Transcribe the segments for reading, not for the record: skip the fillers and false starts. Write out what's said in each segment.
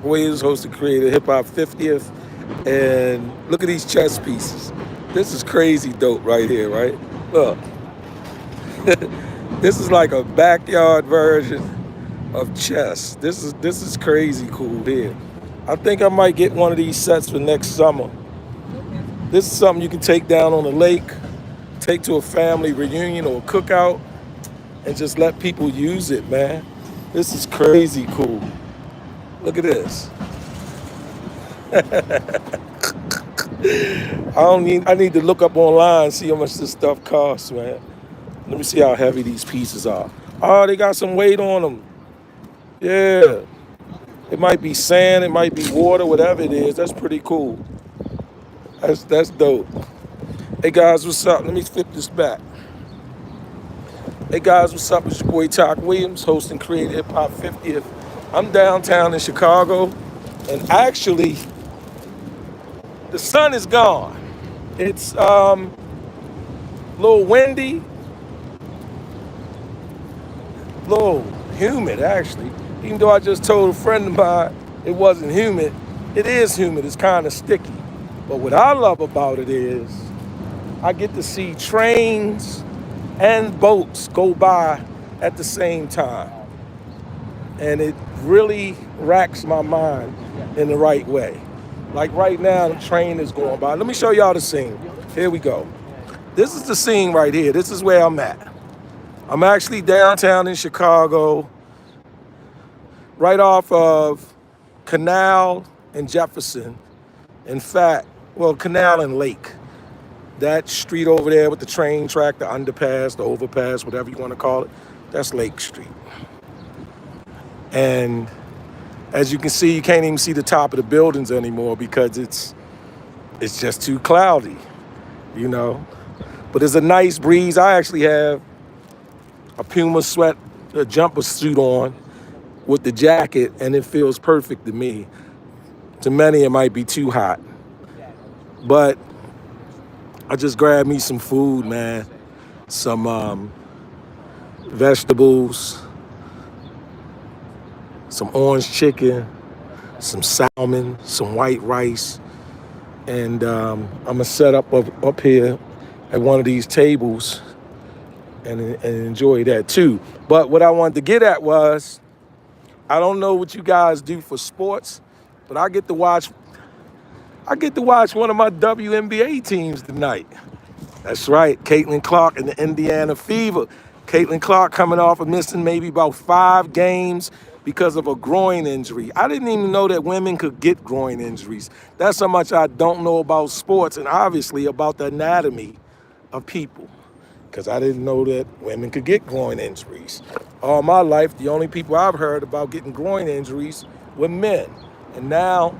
Williams, host and creator, Hip Hop 50th. And look at these chess pieces. This is crazy dope right here, right? Look, this is like a backyard version of chess. This is crazy cool here. I think I might get one of these sets for next summer. This is something you can take down on the lake, take to a family reunion or a cookout, and just let people use it, man. This is crazy cool. Look at this. I need to look up online, see how much this stuff costs, man. Let me see how heavy these pieces are. Oh, they got some weight on them. Yeah. It might be sand, it might be water, whatever it is. That's pretty cool. That's dope. Hey guys, what's up? Let me flip this back. Hey guys, what's up? It's your boy Talk Williams, host and creator Hip Hop 50th. I'm downtown in Chicago, and actually, the sun is gone. It's a little windy, a little humid actually. Even though I just told a friend of mine it wasn't humid, it is humid. It's kind of sticky. But what I love about it is I get to see trains and boats go by at the same time. And it really racks my mind in the right way. Like right now, the train is going by. Let me show y'all the scene. Here we go. This is the scene right here. This is where I'm at. I'm actually downtown in Chicago, right off of Canal and Jefferson. In fact, well, Canal and Lake. That street over there with the train track, the underpass, the overpass, whatever you want to call it, that's Lake Street. And as you can see, you can't even see the top of the buildings anymore because it's just too cloudy, you know. But there's a nice breeze. I actually have a Puma sweat, a jumper suit on with the jacket, and it feels perfect to me. To many, it might be too hot. But I just grabbed me some food, man. Some vegetables, some orange chicken, some salmon, some white rice. And I'm gonna set up here at one of these tables and enjoy that too. But what I wanted to get at was, I don't know what you guys do for sports, but I get to watch one of my WNBA teams tonight. That's right, Caitlin Clark and the Indiana Fever. Caitlin Clark coming off of missing maybe about 5 games because of a groin injury. I didn't even know that women could get groin injuries. That's how much I don't know about sports and obviously about the anatomy of people. Because I didn't know that women could get groin injuries. All my life, the only people I've heard about getting groin injuries were men. And now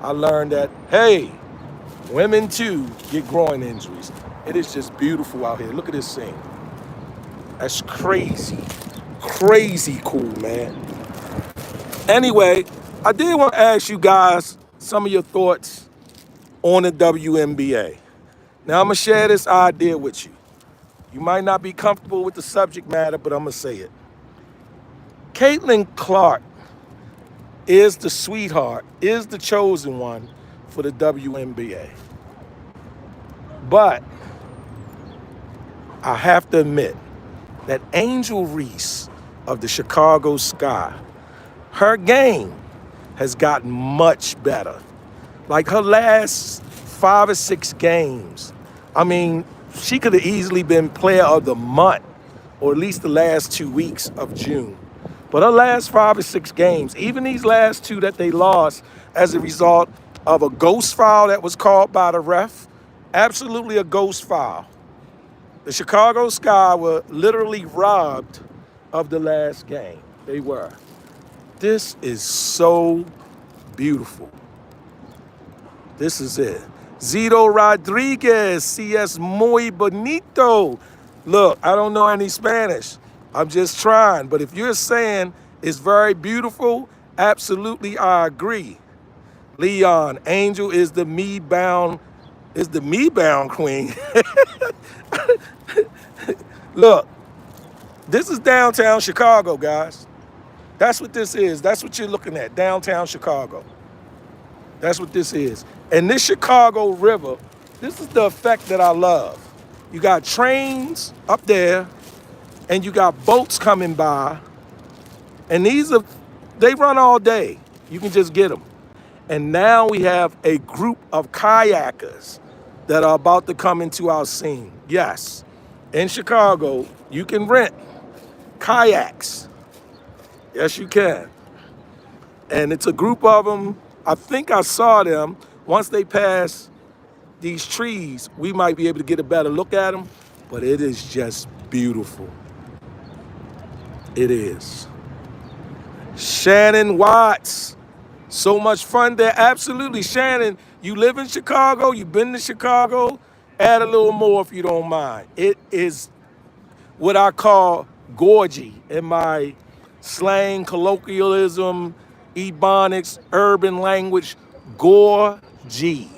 I learned that, hey, women too get groin injuries. It is just beautiful out here. Look at this scene. That's crazy. Crazy cool, man. Anyway, I did want to ask you guys some of your thoughts on the WNBA. Now, I'm going to share this idea with you. You might not be comfortable with the subject matter, but I'm going to say it. Caitlin Clark is the sweetheart, is the chosen one for the WNBA. But I have to admit that Angel Reese of the Chicago Sky, her game has gotten much better. Like her last 5 or 6 games, I mean, she could have easily been player of the month, or at least the last 2 weeks of June. But her last 5 or 6 games, even these last 2 that they lost as a result of a ghost foul that was called by the ref, absolutely a ghost foul. The Chicago Sky were literally robbed of the last game. They were. This is so beautiful. This is it. Zito Rodriguez, CS muy bonito. Look, I don't know any Spanish. I'm just trying. But if you're saying it's very beautiful, absolutely I agree. Leon, Angel is the me-bound queen. Look, this is downtown Chicago, guys. That's what this is. That's what you're looking at, downtown Chicago. That's what this is. And this Chicago River, this is the effect that I love. You got trains up there, and you got boats coming by, and they run all day. You can just get them. And now we have a group of kayakers that are about to come into our scene. Yes, in Chicago, you can rent kayaks. Yes, you can. And it's a group of them. I think I saw them. Once they pass these trees, we might be able to get a better look at them. But it is just beautiful. It is. Shannon Watts. So much fun there. Absolutely. Shannon, you live in Chicago. You've been to Chicago. Add a little more if you don't mind. It is what I call gorgy in my slang, colloquialism, ebonics, urban language. Gorgy.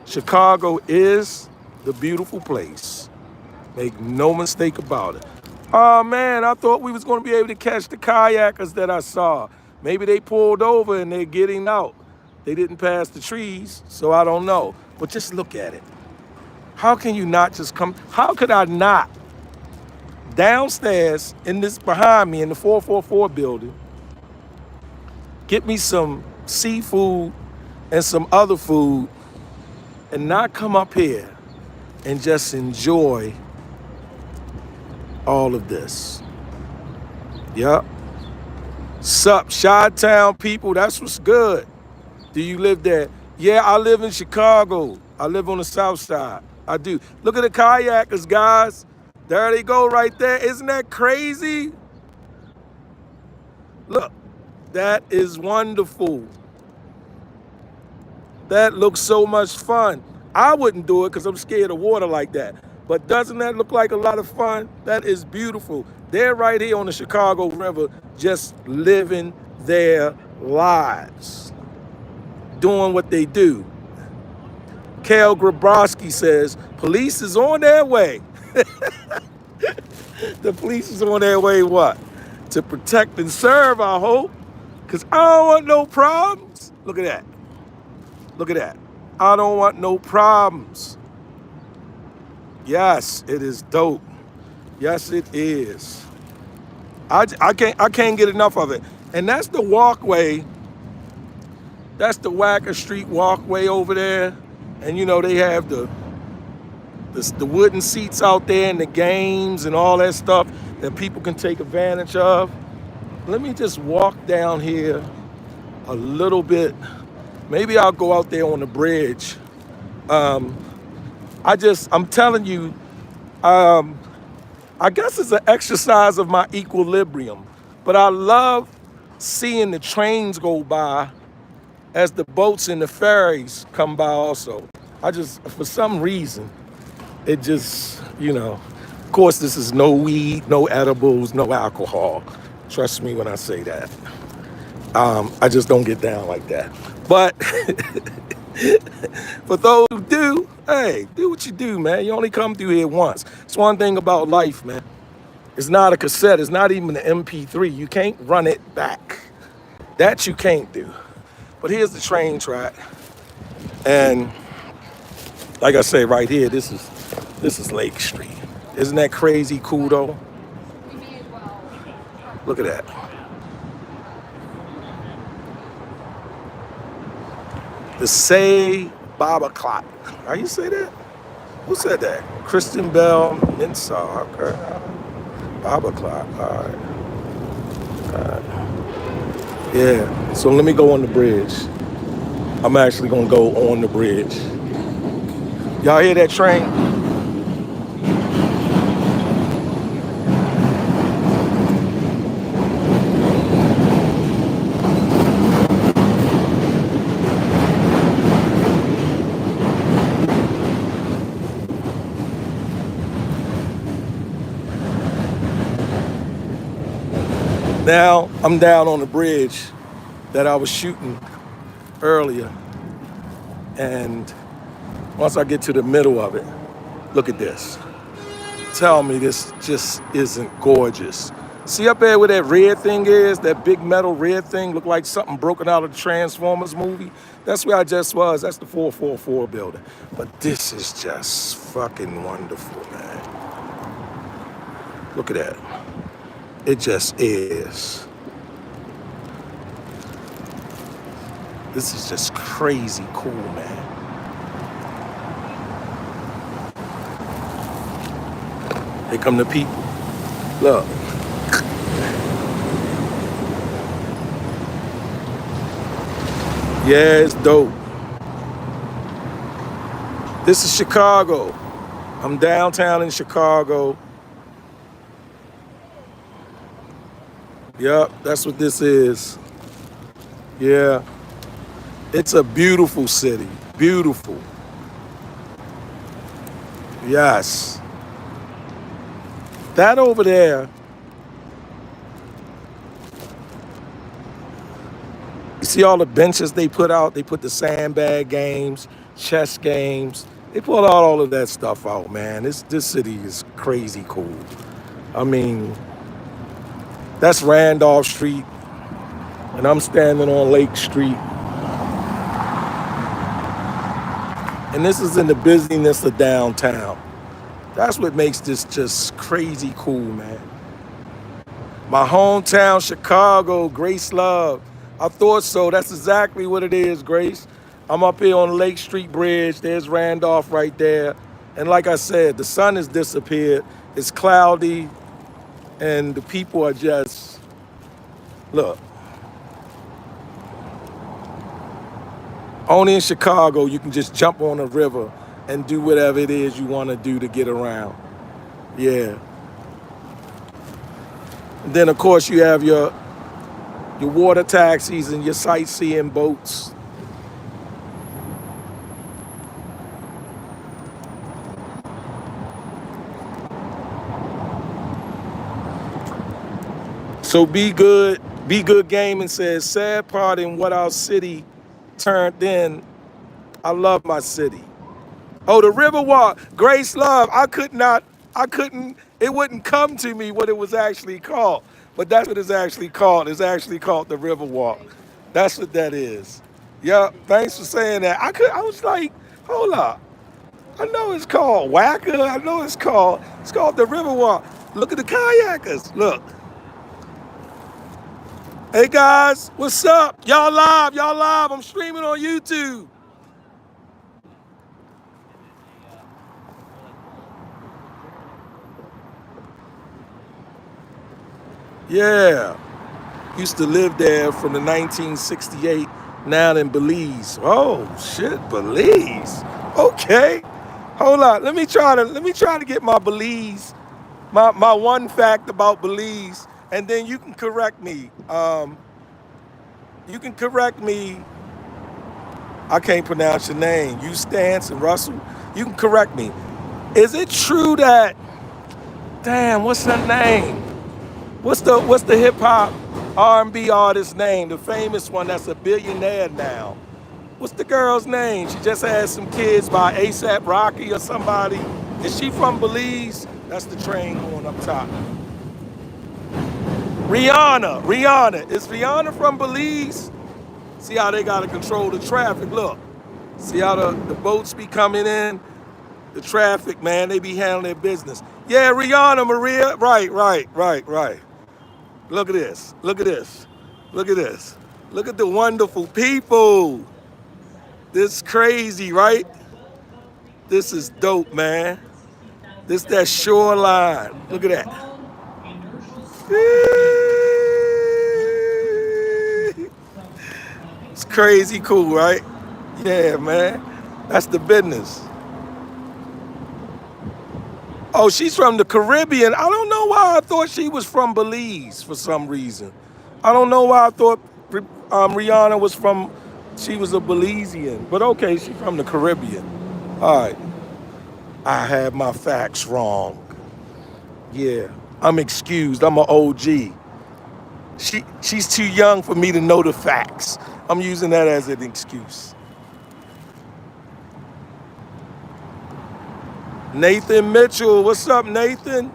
Chicago is the beautiful place. Make no mistake about it. Oh man, I thought we was going to be able to catch the kayakers that I saw. Maybe they pulled over and they're getting out. They didn't pass the trees, so I don't know. But just look at it. How can you not just come? How could I not? Downstairs in this behind me in the 444 building, get me some seafood and some other food and not come up here and just enjoy all of this. Yep. Sup, Chi-Town people, that's what's good. Do you live there? Yeah, I live in Chicago. I live on the south side. I do. Look at the kayakers, guys. There they go right there. Isn't that crazy? Look, that is wonderful. That looks so much fun. I wouldn't do it because I'm scared of water like that. But doesn't that look like a lot of fun? That is beautiful. They're right here on the Chicago River just living their lives, doing what they do. Kale Grabowski says, police is on their way. The police is on their way what? To protect and serve, I hope. Because I don't want no problems. Look at that. Look at that. I don't want no problems. Yes, it is dope. Yes, it is. I can't get enough of it. And that's the walkway. That's the Wacker Street walkway over there. And you know, they have the wooden seats out there and the games and all that stuff that people can take advantage of. Let me just walk down here a little bit. Maybe I'll go out there on the bridge. I'm telling you, I guess it's an exercise of my equilibrium, but I love seeing the trains go by as the boats and the ferries come by also. For some reason, it just, of course this is no weed, no edibles, no alcohol. Trust me when I say that. I just don't get down like that. But for those who do, hey, do what you do, man. You only come through here once. It's one thing about life, man. It's not a cassette. It's not even an MP3. You can't run it back. That you can't do. But here's the train track. And like I say, right here, this is Lake Street. Isn't that crazy cool, though? Look at that. The Say Baba Clock. How you say that? Who said that? Kristen Bell, Minsar. Okay. Baba Clock. All right. Yeah. So let me go on the bridge. I'm actually gonna go on the bridge. Y'all hear that train? Now I'm down on the bridge that I was shooting earlier. And once I get to the middle of it, look at this. Tell me this just isn't gorgeous. See up there where that red thing is, that big metal red thing, looked like something broken out of the Transformers movie. That's where I just was. That's the 444 building. But this is just fucking wonderful, man. Look at that. It just is. This is just crazy cool, man. Here come the people. Look. Yeah, it's dope. This is Chicago. I'm downtown in Chicago. Yep, that's what this is. Yeah. It's a beautiful city. Beautiful. Yes. That over there, you see all the benches they put out? They put the sandbag games, chess games. They put all of that stuff out, man. This city is crazy cool. I mean, that's Randolph Street, and I'm standing on Lake Street. And this is in the busyness of downtown. That's what makes this just crazy cool, man. My hometown, Chicago, Grace Love. I thought so. That's exactly what it is, Grace. I'm up here on Lake Street Bridge. There's Randolph right there. And like I said, the sun has disappeared. It's cloudy. And the people are just, look. Only in Chicago, you can just jump on a river and do whatever it is you want to do to get around. Yeah. And then, of course, you have your water taxis and your sightseeing boats. So Be Good Gaming says, sad part in what our city turned in. I love my city. Oh, the Riverwalk, Grace Love. It wouldn't come to me what it was actually called. But that's what it's actually called. It's actually called the Riverwalk. That's what that is. Yeah, thanks for saying that. I was like, hold up. I know it's called Whacker. I know it's called the Riverwalk. Look at the kayakers. Look. Hey guys, what's up? Y'all live. I'm streaming on YouTube. Yeah. Used to live there from the 1968, now in Belize. Oh shit, Belize. Okay. Hold on. Let me try to get my Belize, my one fact about Belize, and then you can correct me. You can correct me. I can't pronounce your name. You Stance and Russell. You can correct me. Is it true that, damn, what's her name? What's the hip hop R&B artist name? The famous one that's a billionaire now. What's the girl's name? She just had some kids by ASAP Rocky or somebody. Is she from Belize? That's the train going up top. Rihanna. Is Rihanna from Belize? See how they gotta control the traffic. Look. See how the boats be coming in? The traffic, man, they be handling their business. Yeah, Rihanna, Maria. Right. Look at this. Look at the wonderful people. This is crazy, right? This is dope, man. This that shoreline. Look at that. It's crazy cool, right? Yeah, man. That's the business. Oh, she's from the Caribbean. I don't know why I thought she was from Belize for some reason. I don't know why I thought Rihanna she was a Belizean. But okay, she's from the Caribbean. All right. I had my facts wrong. Yeah, I'm excused. I'm an OG. She's too young for me to know the facts. I'm using that as an excuse. Nathan Mitchell, what's up, Nathan?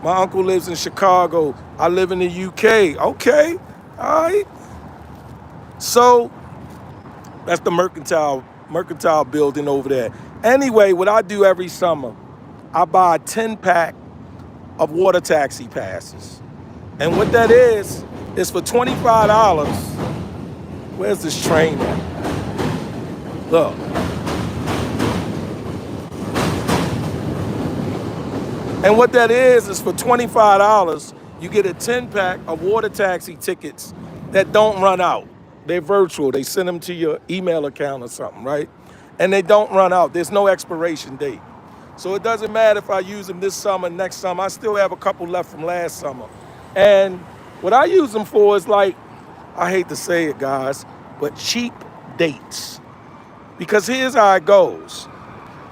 My uncle lives in Chicago. I live in the UK. Okay, all right. So that's the mercantile building over there. Anyway, what I do every summer, I buy a 10-pack of water taxi passes. And what that is for $25. Where's this train at? Look. And what that is for $25, you get a 10-pack of water taxi tickets that don't run out. They're virtual. They send them to your email account or something, right? And they don't run out. There's no expiration date. So it doesn't matter if I use them this summer, next summer. I still have a couple left from last summer. And what I use them for is like, I hate to say it, guys, but cheap dates. Because here's how it goes.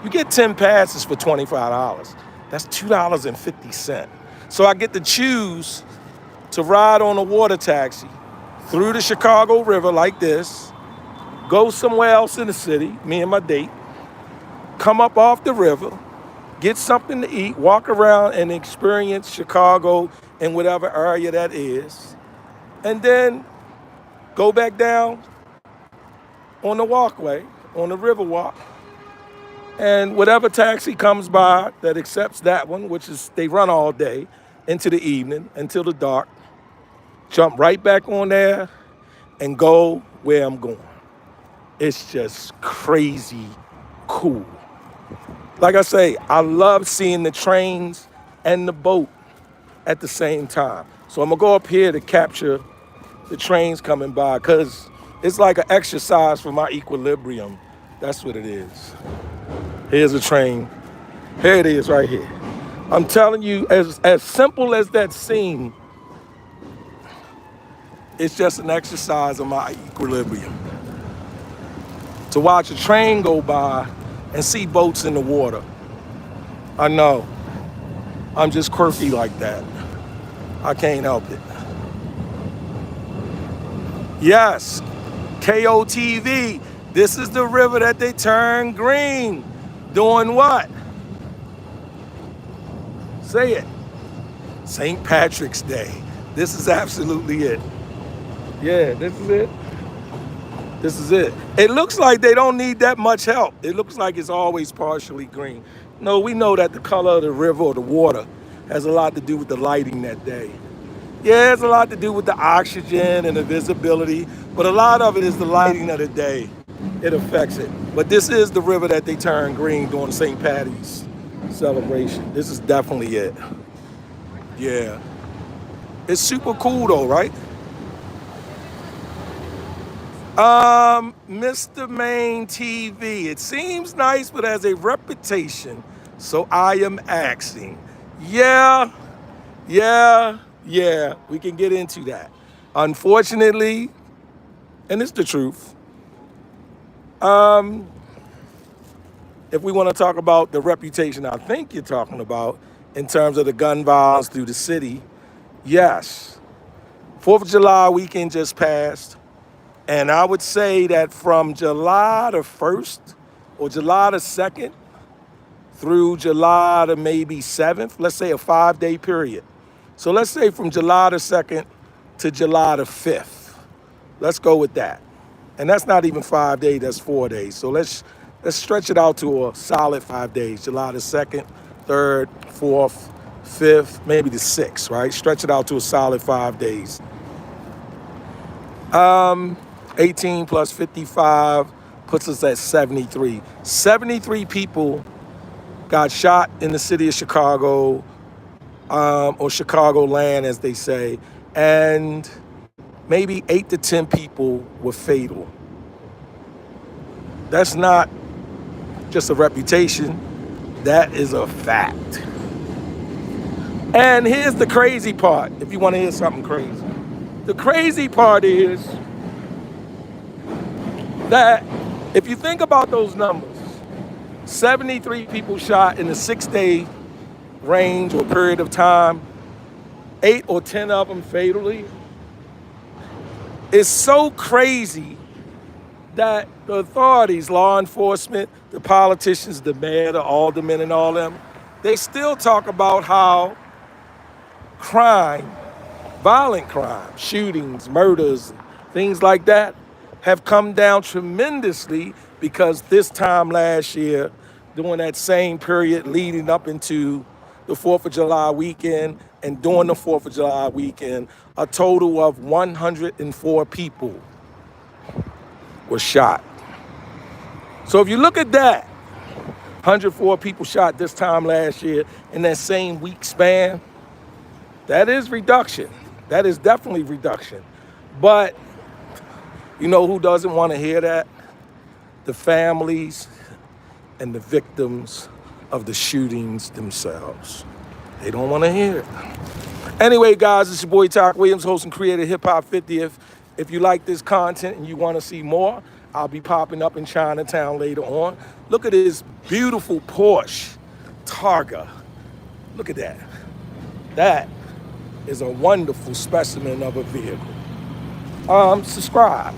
You get 10 passes for $25. That's $2.50. So I get to choose to ride on a water taxi through the Chicago River like this, go somewhere else in the city, me and my date, come up off the river, get something to eat, walk around and experience Chicago in whatever area that is, and then go back down on the walkway, on the river walk, and whatever taxi comes by that accepts that one, which is they run all day into the evening until the dark, jump right back on there and go where I'm going. It's just crazy cool. Like I say, I love seeing the trains and the boat at the same time. So I'm gonna go up here to capture the trains coming by because it's like an exercise for my equilibrium. That's what it is. Here's a train. Here it is right here. I'm telling you, as simple as that seems, it's just an exercise of my equilibrium. To watch a train go by and see boats in the water. I know. I'm just quirky like that. I can't help it. Yes, KOTV. This is the river that they turn green. Doing what? Say it. St. Patrick's Day. This is absolutely it. Yeah, this is it. This is it. It looks like they don't need that much help. It looks like it's always partially green. No, we know that the color of the river or the water has a lot to do with the lighting that day. Yeah, it has a lot to do with the oxygen and the visibility, but a lot of it is the lighting of the day. It affects it. But this is the river that they turn green during St. Patty's celebration. This is definitely it. Yeah. It's super cool though, right? Mr. Main TV. It seems nice, but has a reputation. So I am asking. Yeah. We can get into that. Unfortunately, and it's the truth. If we want to talk about the reputation I think you're talking about in terms of the gun violence through the city, yes. 4th of July weekend just passed. And I would say that from July the 1st or July the 2nd through July the maybe 7th, let's say a 5-day period. So let's say from July the 2nd to July the 5th. Let's go with that. And that's not even 5 days, that's 4 days. So let's stretch it out to a solid 5 days. July the 2nd, 3rd, 4th, 5th, maybe the 6th, right? Stretch it out to a solid 5 days. 18 plus 55 puts us at 73. 73 people got shot in the city of Chicago, or Chicagoland, as they say, and maybe 8 to 10 people were fatal. That's not just a reputation, that is a fact. And here's the crazy part, if you want to hear something crazy. The crazy part is that if you think about those numbers, 73 people shot in a 6-day range or period of time, 8 or 10 of them fatally. It's so crazy that the authorities, law enforcement, the politicians, the mayor, the aldermen and all them, they still talk about how crime, violent crime, shootings, murders, things like that have come down tremendously because this time last year, during that same period leading up into the 4th of July weekend and during the 4th of July weekend, a total of 104 people were shot. So if you look at that, 104 people shot this time last year in that same week span, that is reduction. That is definitely reduction. But you know who doesn't want to hear that? The families and the victims of the shootings themselves. They don't want to hear it. Anyway, guys, it's your boy Talk Williams, host and creator of Hip Hop 50th. If you like this content and you want to see more, I'll be popping up in Chinatown later on. Look at this beautiful Porsche Targa. Look at that. That is a wonderful specimen of a vehicle. Subscribe.